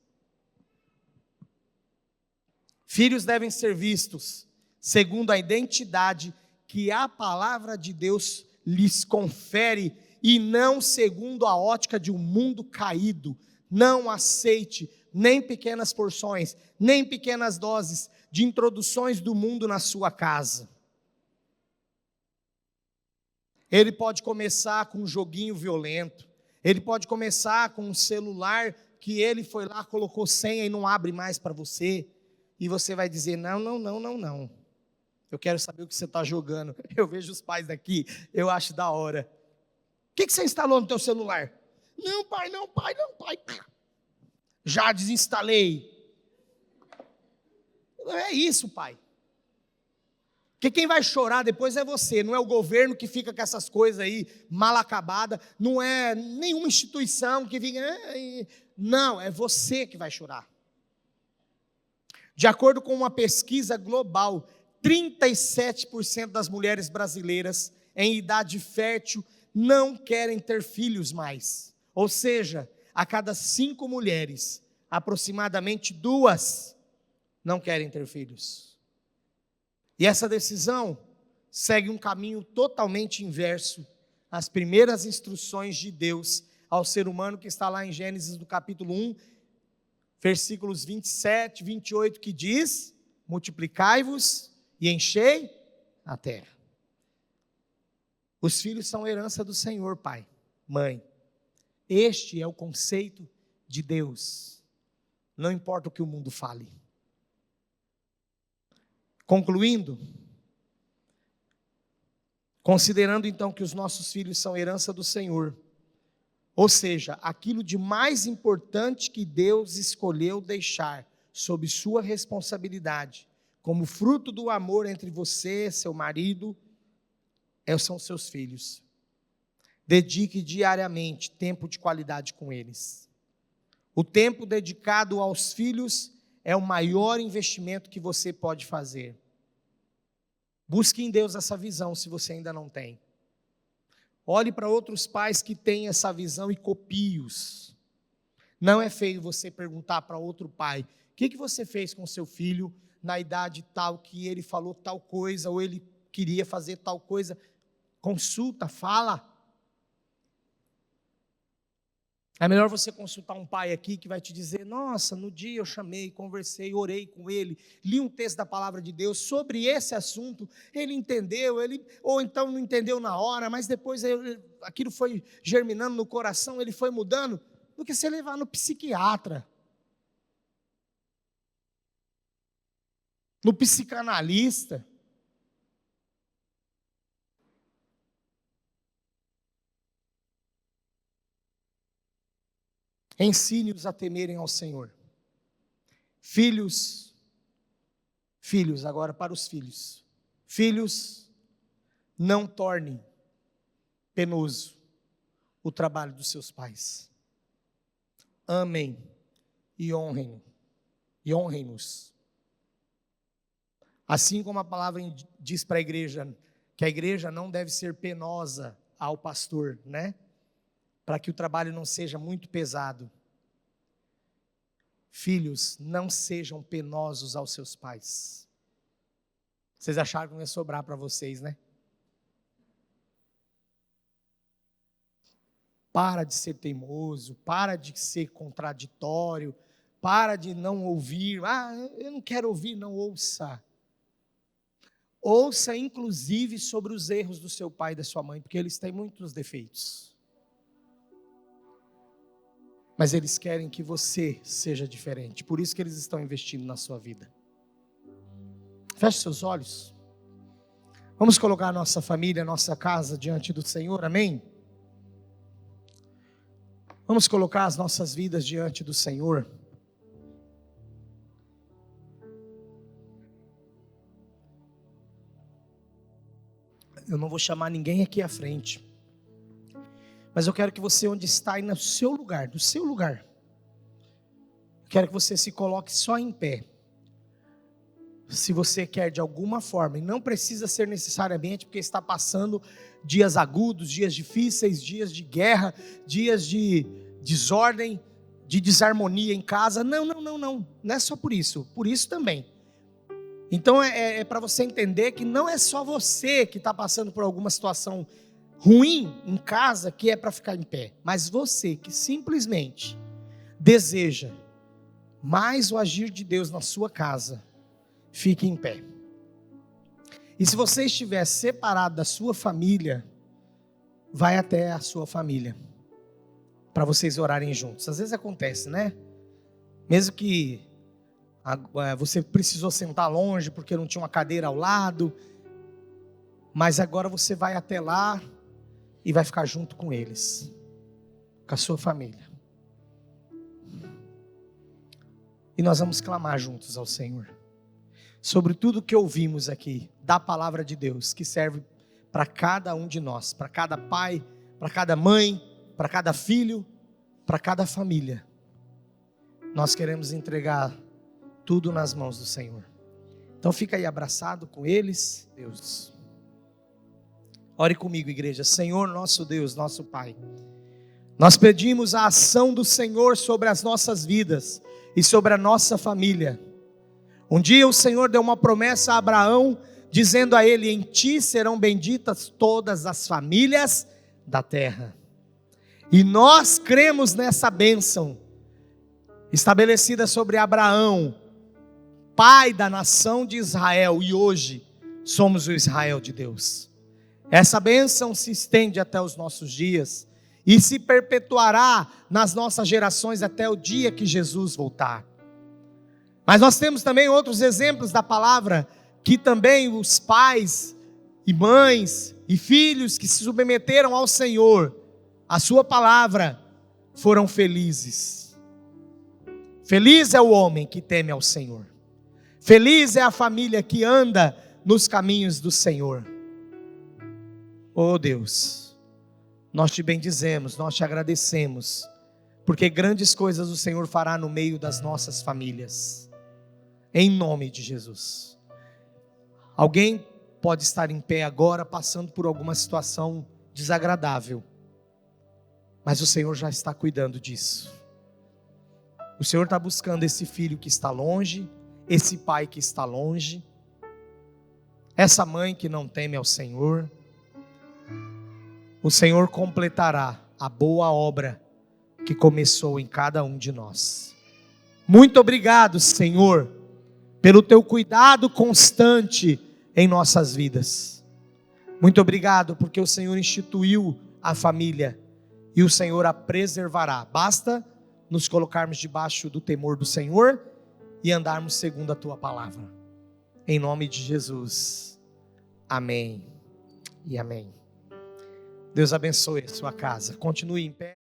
Speaker 1: Filhos devem ser vistos segundo a identidade que a palavra de Deus lhes confere, e não segundo a ótica de um mundo caído. Não aceite nem pequenas porções, nem pequenas doses de introduções do mundo na sua casa. Ele pode começar com um joguinho violento, ele pode começar com um celular que ele foi lá, colocou senha e não abre mais para você, e você vai dizer, não, eu quero saber o que você está jogando. Eu vejo os pais daqui, eu acho da hora. O que você instalou no teu celular? Não, pai. Já desinstalei. É isso, pai. Porque quem vai chorar depois é você, não é o governo que fica com essas coisas aí mal acabadas, não é nenhuma instituição que fica... Não, é você que vai chorar. De acordo com uma pesquisa global, 37% das mulheres brasileiras em idade fértil não querem ter filhos mais. Ou seja, a cada 5 mulheres, aproximadamente 2 não querem ter filhos. E essa decisão segue um caminho totalmente inverso às primeiras instruções de Deus ao ser humano, que está lá em Gênesis do capítulo 1, versículos 27, 28, que diz: multiplicai-vos e enchei a terra. Os filhos são herança do Senhor, pai, mãe. Este é o conceito de Deus. Não importa o que o mundo fale. Concluindo, considerando então que os nossos filhos são herança do Senhor, ou seja, aquilo de mais importante que Deus escolheu deixar sob sua responsabilidade, como fruto do amor entre você, seu marido, são seus filhos. Dedique diariamente tempo de qualidade com eles. O tempo dedicado aos filhos é o maior investimento que você pode fazer. Busque em Deus essa visão, se você ainda não tem. Olhe para outros pais que têm essa visão e copie-os. Não é feio você perguntar para outro pai: o que você fez com seu filho na idade tal que ele falou tal coisa, ou ele queria fazer tal coisa? Consulta, fala. É melhor você consultar um pai aqui que vai te dizer: nossa, no dia eu chamei, conversei, orei com ele, li um texto da palavra de Deus sobre esse assunto, ele entendeu, ou então não entendeu na hora, mas depois aquilo foi germinando no coração, ele foi mudando, do que você levar no psiquiatra, no psicanalista. Ensine-os a temerem ao Senhor. Filhos, agora para os filhos. Filhos, não tornem penoso o trabalho dos seus pais. Amem e honrem-nos. Assim como a palavra diz para a igreja, que a igreja não deve ser penosa ao pastor, né? Para que o trabalho não seja muito pesado. Filhos, não sejam penosos aos seus pais. Vocês acharam que não ia sobrar para vocês, né? Para de ser teimoso, para de ser contraditório, para de não ouvir. Eu não quero ouvir, não ouça. Ouça inclusive sobre os erros do seu pai e da sua mãe, porque eles têm muitos defeitos. Mas eles querem que você seja diferente. Por isso que eles estão investindo na sua vida. Feche seus olhos. Vamos colocar a nossa família, a nossa casa diante do Senhor, amém? Vamos colocar as nossas vidas diante do Senhor. Eu não vou chamar ninguém aqui à frente. Mas eu quero que você, onde está, aí no seu lugar, quero que você se coloque só em pé. Se você quer de alguma forma, e não precisa ser necessariamente porque está passando dias agudos, dias difíceis, dias de guerra, dias de desordem, de desarmonia em casa. Não é só por isso também. Então é para você entender que não é só você que está passando por alguma situação ruim em casa que é para ficar em pé, mas você que simplesmente deseja mais o agir de Deus na sua casa, fique em pé. E se você estiver separado da sua família, vai até a sua família, para vocês orarem juntos. Às vezes acontece, né? Mesmo que você precisou sentar longe porque não tinha uma cadeira ao lado, mas agora você vai até lá e vai ficar junto com eles, com a sua família. E nós vamos clamar juntos ao Senhor sobre tudo que ouvimos aqui da palavra de Deus, que serve para cada um de nós, para cada pai, para cada mãe, para cada filho, para cada família. Nós queremos entregar tudo nas mãos do Senhor. Então fica aí abraçado com eles, Deus. Ore comigo, igreja. Senhor, nosso Deus, nosso Pai, nós pedimos a ação do Senhor sobre as nossas vidas e sobre a nossa família. Um dia o Senhor deu uma promessa a Abraão, dizendo a ele: em ti serão benditas todas as famílias da terra. E nós cremos nessa bênção estabelecida sobre Abraão, pai da nação de Israel, e hoje somos o Israel de Deus. Essa bênção se estende até os nossos dias e se perpetuará nas nossas gerações até o dia que Jesus voltar. Mas nós temos também outros exemplos da palavra, que também os pais e mães e filhos que se submeteram ao Senhor, a sua palavra, foram felizes. Feliz é o homem que teme ao Senhor. Feliz é a família que anda nos caminhos do Senhor. Oh Deus, nós te bendizemos, nós te agradecemos, porque grandes coisas o Senhor fará no meio das nossas famílias, em nome de Jesus. Alguém pode estar em pé agora, passando por alguma situação desagradável, mas o Senhor já está cuidando disso. O Senhor está buscando esse filho que está longe, esse pai que está longe, essa mãe que não teme ao Senhor. O Senhor completará a boa obra que começou em cada um de nós. Muito obrigado, Senhor, pelo teu cuidado constante em nossas vidas. Muito obrigado porque o Senhor instituiu a família e o Senhor a preservará. Basta nos colocarmos debaixo do temor do Senhor e andarmos segundo a tua palavra. Em nome de Jesus. Amém e amém. Deus abençoe a sua casa. Continue em pé.